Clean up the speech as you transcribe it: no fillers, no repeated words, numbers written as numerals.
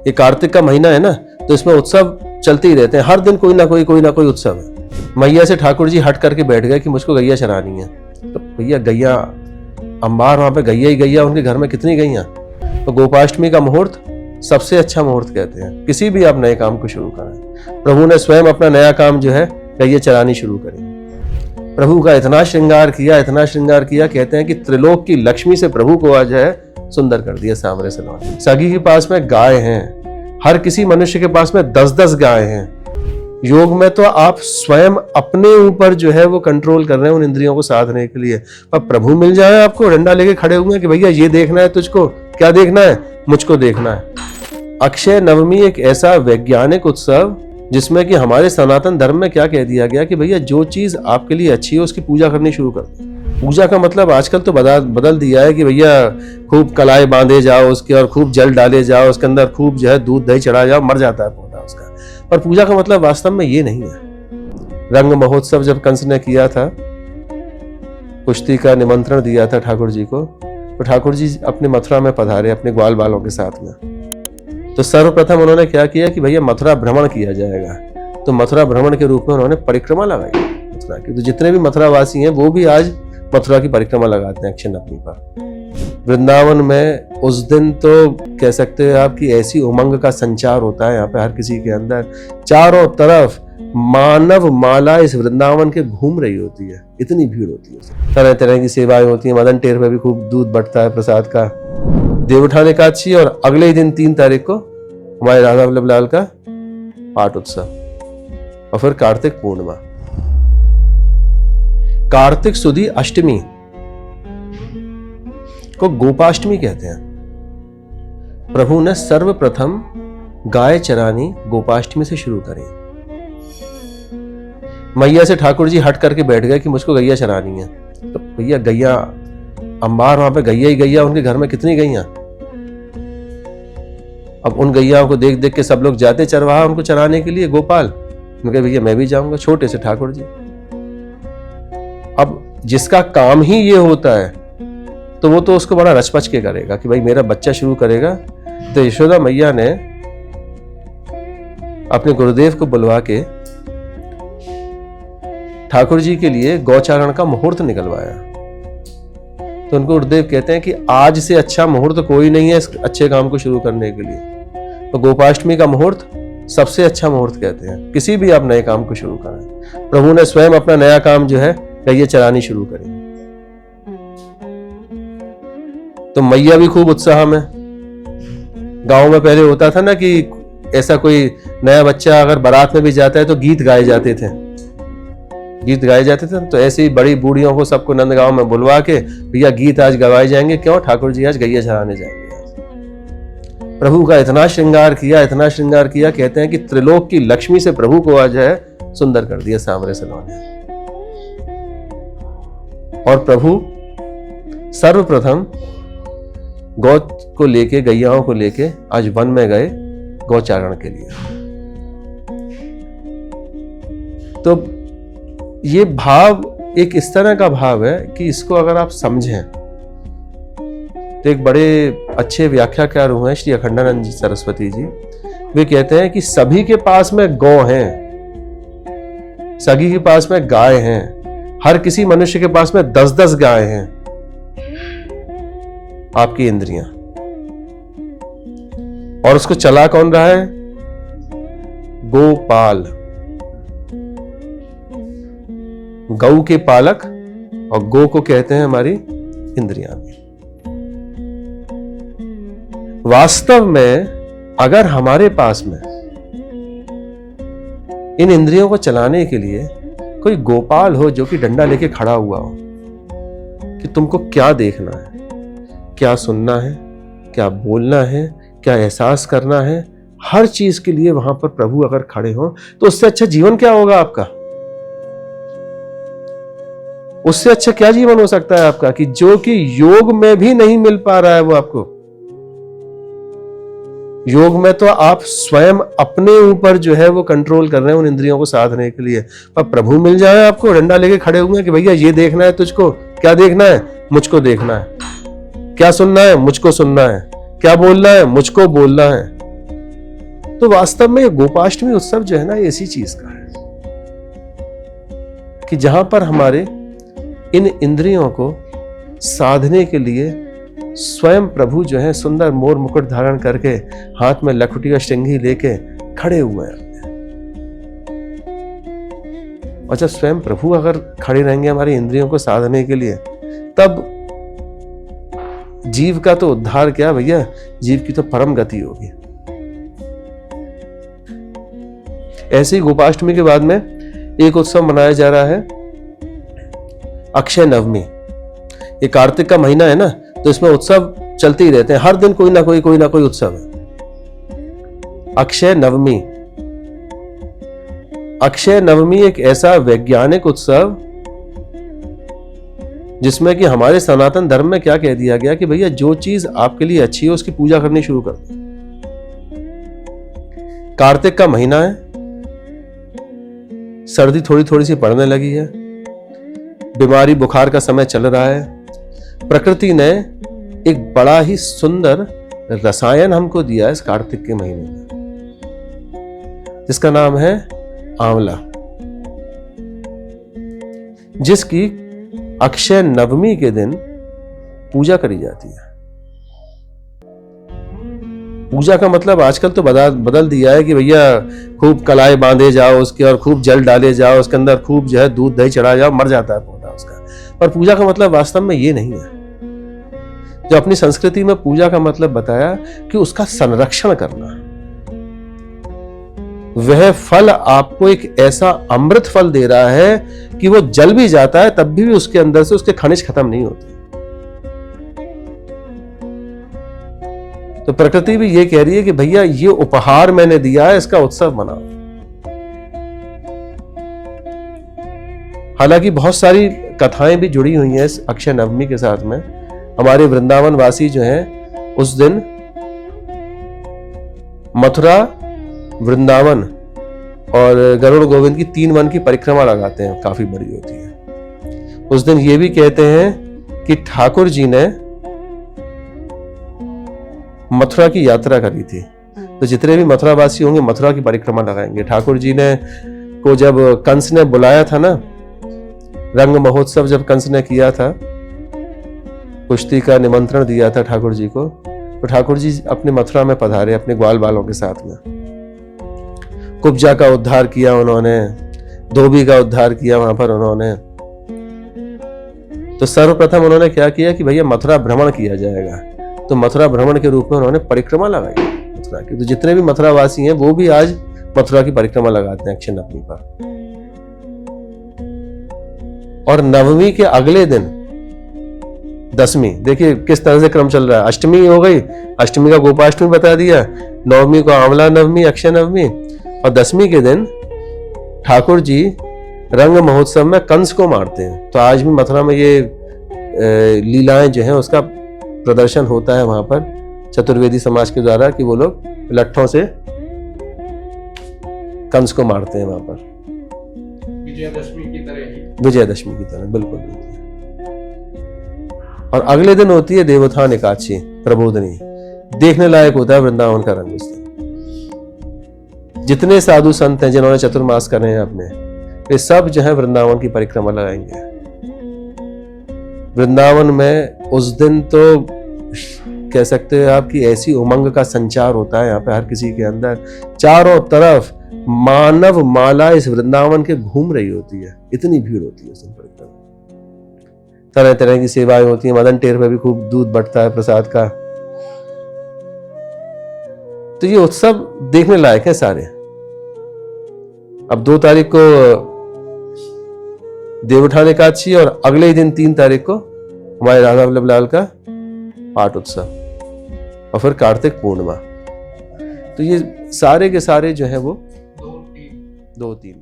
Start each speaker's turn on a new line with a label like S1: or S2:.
S1: ये कार्तिक का महीना है ना, तो इसमें उत्सव चलते ही रहते हैं, हर दिन कोई ना कोई उत्सव है। मैया से ठाकुर जी हट करके बैठ गए कि मुझको गैया चरानी है। तो भैया गैया अंबार, वहां पे गैया ही गैया, उनके घर में कितनी गैया। तो गोपाष्टमी का मुहूर्त सबसे अच्छा मुहूर्त कहते हैं, किसी भी आप नए काम को शुरू करें। प्रभु ने स्वयं अपना नया काम जो है गैया चरानी शुरू करी। प्रभु का इतना श्रृंगार किया, कहते हैं कि त्रिलोक की लक्ष्मी से प्रभु को आज है सुंदर कर दिया सांवरे से लौटे। सगी के पास में गाय हैं, हर किसी मनुष्य के पास में 10-10 गाय हैं। योग में तो आप स्वयं अपने ऊपर जो है वो कंट्रोल कर रहे हैं उन इंद्रियों को साधने के लिए, पर प्रभु मिल जाए आपको डंडा लेके खड़े हुए हैं कि भैया ये देखना है तुझको, क्या देखना है, मुझको देखना है। अक्षय नवमी एक ऐसा वैज्ञानिक उत्सव जिसमें कि हमारे सनातन धर्म में क्या कह दिया गया कि भैया जो चीज आपके लिए अच्छी है उसकी पूजा करनी शुरू कर दो। पूजा का मतलब आजकल तो बदल दिया है कि भैया खूब कलाई बांधे जाओ उसके और खूब जल डाले जाओ, उसके अंदर खूब जो है दूध दही चढ़ा जाओ, मर जाता है पौधा उसका। पर पूजा का मतलब वास्तव में ये नहीं है। रंग महोत्सव जब कंस ने किया था, कुश्ती का निमंत्रण दिया था ठाकुर जी को, तो ठाकुर जी अपने मथुरा में पधारे अपने ग्वाल बालों के साथ में। तो सर्वप्रथम उन्होंने क्या किया कि भैया मथुरा भ्रमण किया जाएगा। तो मथुरा भ्रमण के रूप में उन्होंने परिक्रमा लगाई मथुरा की। तो जितने भी मथुरा वासी हैं वो भी आज मथुरा की परिक्रमा लगाते हैं अक्षय नवमी पर। वृंदावन में उस दिन तो कह सकते हैं आप कि ऐसी उमंग का संचार होता है यहाँ पे हर किसी के अंदर, चारों तरफ मानव माला इस वृंदावन के घूम रही होती है, इतनी भीड़ होती है, तरह तरह की सेवाएं होती है। मदन टेर पे भी खूब दूध बटता है प्रसाद का। देवउठान एकादशी और अगले ही दिन 3 तारीख को हमारे राधा वल्लभ लाल का पाठ उत्सव और फिर कार्तिक पूर्णिमा। कार्तिक सुदी अष्टमी को गोपाष्टमी कहते हैं। प्रभु ने सर्वप्रथम गाय चरानी गोपाष्टमी से शुरू करी। मैया से ठाकुर जी हट करके बैठ गए कि मुझको गैया चरानी है। तो भैया गैया अंबार, वहां पे गैया ही गैया, उनके घर में कितनी गैया। अब उन गैयाओं को देख देख के सब लोग जाते चरवाहा उनको चराने के लिए, गोपाल। उनके भैया मैं भी जाऊंगा, छोटे से ठाकुर जी। अब जिसका काम ही ये होता है तो वो तो उसको बड़ा रचपच के करेगा कि भाई मेरा बच्चा शुरू करेगा। तो यशोदा मैया ने अपने गुरुदेव को बुलवा के ठाकुर जी के लिए गौचारण का मुहूर्त निकलवाया। तो उनको गुरुदेव कहते हैं कि आज से अच्छा मुहूर्त कोई नहीं है इस अच्छे काम को शुरू करने के लिए। तो गोपाष्टमी का मुहूर्त सबसे अच्छा मुहूर्त कहते हैं, किसी भी आप नए काम को शुरू करें। प्रभु ने स्वयं अपना नया काम जो है गैया चरानी शुरू करी। तो मैया भी खूब उत्साह में। गांव में पहले होता था ना कि ऐसा कोई नया बच्चा अगर बारात में भी जाता है तो गीत गाए जाते थे। तो ऐसे ही बड़ी बूढ़ियों को सबको नंदगांव में बुलवा के भैया गीत आज गवाए जाएंगे। क्यों? ठाकुर जी आज गैया चराने जाएंगे। प्रभु का इतना श्रृंगार किया, कहते हैं कि त्रिलोक की लक्ष्मी से प्रभु को आज है सुंदर कर दिया सांवरे से लौटे। और प्रभु सर्वप्रथम गौ को लेके, गैयाओं को लेके आज वन में गए गौचारण के लिए। तो ये भाव एक इस तरह का भाव है कि इसको अगर आप समझें तो एक बड़े अच्छे व्याख्याकार हुए हैं श्री अखंडानंद जी सरस्वती जी। वे कहते हैं कि सभी के पास में गौ हैं, सभी के पास में गाय हैं, हर किसी मनुष्य के पास में 10-10 गाय हैं। आपकी इंद्रियां, और उसको चला कौन रहा है? गोपाल, गौ के पालक, और गौ को कहते हैं हमारी इंद्रियां भी। वास्तव में अगर हमारे पास में इन इंद्रियों को चलाने के लिए कोई गोपाल हो जो कि डंडा लेके खड़ा हुआ हो कि तुमको क्या देखना है, क्या सुनना है, क्या बोलना है, क्या एहसास करना है, हर चीज के लिए वहां पर प्रभु अगर खड़े हो, तो उससे अच्छा जीवन क्या होगा आपका? उससे अच्छा क्या जीवन हो सकता है आपका कि जो कि योग में भी नहीं मिल पा रहा है वो आपको। योग में तो आप स्वयं अपने ऊपर जो है वो कंट्रोल कर रहे हैं उन इंद्रियों को साधने के लिए, पर प्रभु मिल जाए आपको डंडा लेके खड़े हुए हैं कि भैया ये देखना है तुझको, क्या देखना है, मुझको देखना है, क्या सुनना है, मुझको सुनना है, क्या बोलना है, मुझको बोलना है। तो वास्तव में गोपाष्टमी उत्सव जो है ना, ये इसी चीज का है कि जहां पर हमारे इन इंद्रियों को साधने के लिए स्वयं प्रभु जो है सुंदर मोर मुकुट धारण करके हाथ में लखुटी और श्रृंगी लेके खड़े हुए हैं। और जब स्वयं प्रभु अगर खड़े रहेंगे हमारी इंद्रियों को साधने के लिए, तब जीव का तो उद्धार क्या भैया, जीव की तो परम गति होगी। ऐसे ही गोपाष्टमी के बाद में एक उत्सव मनाया जा रहा है, अक्षय नवमी। ये कार्तिक का महीना है ना, तो इसमें उत्सव चलते ही रहते हैं, हर दिन कोई ना कोई उत्सव है। अक्षय नवमी। अक्षय नवमी एक ऐसा वैज्ञानिक उत्सव जिसमें कि हमारे सनातन धर्म में क्या कह दिया गया कि भैया जो चीज आपके लिए अच्छी है उसकी पूजा करनी शुरू कर दो। कार्तिक का महीना है, सर्दी थोड़ी थोड़ी सी पड़ने लगी है, बीमारी बुखार का समय चल रहा है। प्रकृति ने एक बड़ा ही सुंदर रसायन हमको दिया है इस कार्तिक के महीने में, जिसका नाम है आंवला, जिसकी अक्षय नवमी के दिन पूजा करी जाती है। पूजा का मतलब आजकल तो बदल दिया है कि भैया खूब कलाई बांधे जाओ उसके और खूब जल डाले जाओ, उसके अंदर खूब जो है दूध दही चढ़ा जाओ, मर जाता है पौधा उसका। पर पूजा का मतलब वास्तव में ये नहीं है। जो अपनी संस्कृति में पूजा का मतलब बताया कि उसका संरक्षण करना। वह फल आपको एक ऐसा अमृत फल दे रहा है कि वो जल भी जाता है तब भी उसके अंदर से उसके खनिज खत्म नहीं होते। तो प्रकृति भी ये कह रही है कि भैया ये उपहार मैंने दिया है, इसका उत्सव मनाओ। हालांकि बहुत सारी कथाएं भी जुड़ी हुई हैं इस अक्षय नवमी के साथ में। हमारे वृंदावन वासी जो हैं उस दिन मथुरा, वृंदावन और गरुड़ गोविंद की 3 वन की परिक्रमा लगाते हैं, काफी बड़ी होती है। उस दिन ये भी कहते हैं कि ठाकुर जी ने मथुरा की यात्रा करी थी, तो जितने भी मथुरा वासी होंगे मथुरा की परिक्रमा लगाएंगे। ठाकुर जी ने को जब कंस ने बुलाया था ना, रंग महोत्सव जब कंस ने किया था, कुश्ती का निमंत्रण दिया था ठाकुर जी को, तो ठाकुर जी अपने मथुरा में पधारे अपने ग्वाल बालों के साथ में। कुब्जा का उद्धार किया उन्होंने, धोबी का उद्धार किया वहां पर उन्होंने। तो सर्वप्रथम उन्होंने क्या किया कि भैया मथुरा भ्रमण किया जाएगा, तो मथुरा भ्रमण के रूप में उन्होंने परिक्रमा लगाई मथुरा की। तो जितने भी मथुरा वासी हैं वो भी आज मथुरा की परिक्रमा लगाते हैं अक्षय नवमी पर। और नवमी के अगले दिन दशमी, देखिए किस तरह से क्रम चल रहा है। अष्टमी हो गई, अष्टमी का गोपाष्टमी बता दिया, नवमी को आंवला नवमी, अक्षय नवमी, और दशमी के दिन ठाकुर जी रंग महोत्सव में कंस को मारते हैं। तो आज भी मथुरा में ये लीलाएं जो हैं उसका प्रदर्शन होता है वहां पर चतुर्वेदी समाज के द्वारा, कि वो लोग लट्ठों से कंस को मारते हैं वहां पर, विजयदशमी की तरह बिल्कुल। और अगले दिन होती है देवोत्थान एकादशी, प्रबोधनी। देखने लायक होता है वृंदावन का रंग उस दिन। जितने साधु संत हैं जिन्होंने चतुर्मास कर रहे हैं अपने, वे सब जो है वृंदावन की परिक्रमा लगाएंगे। वृंदावन में उस दिन तो कह सकते हैं आप कि ऐसी उमंग का संचार होता है यहाँ पे हर किसी के अंदर। चारों तरफ मानव माला इस वृंदावन के घूम रही होती है, इतनी भीड़ होती है उस दिन परिक्रमा। तरह तरह की सेवाएं होती हैं, मदन टेर पे भी खूब दूध बटता है प्रसाद का। तो ये उत्सव देखने लायक है सारे। अब 2 तारीख को देवोत्थान एकादशी और अगले ही दिन 3 तारीख को हमारे राधा वल्लभ लाल का पाठ उत्सव, और फिर कार्तिक पूर्णिमा। तो ये सारे के सारे जो है वो 2-3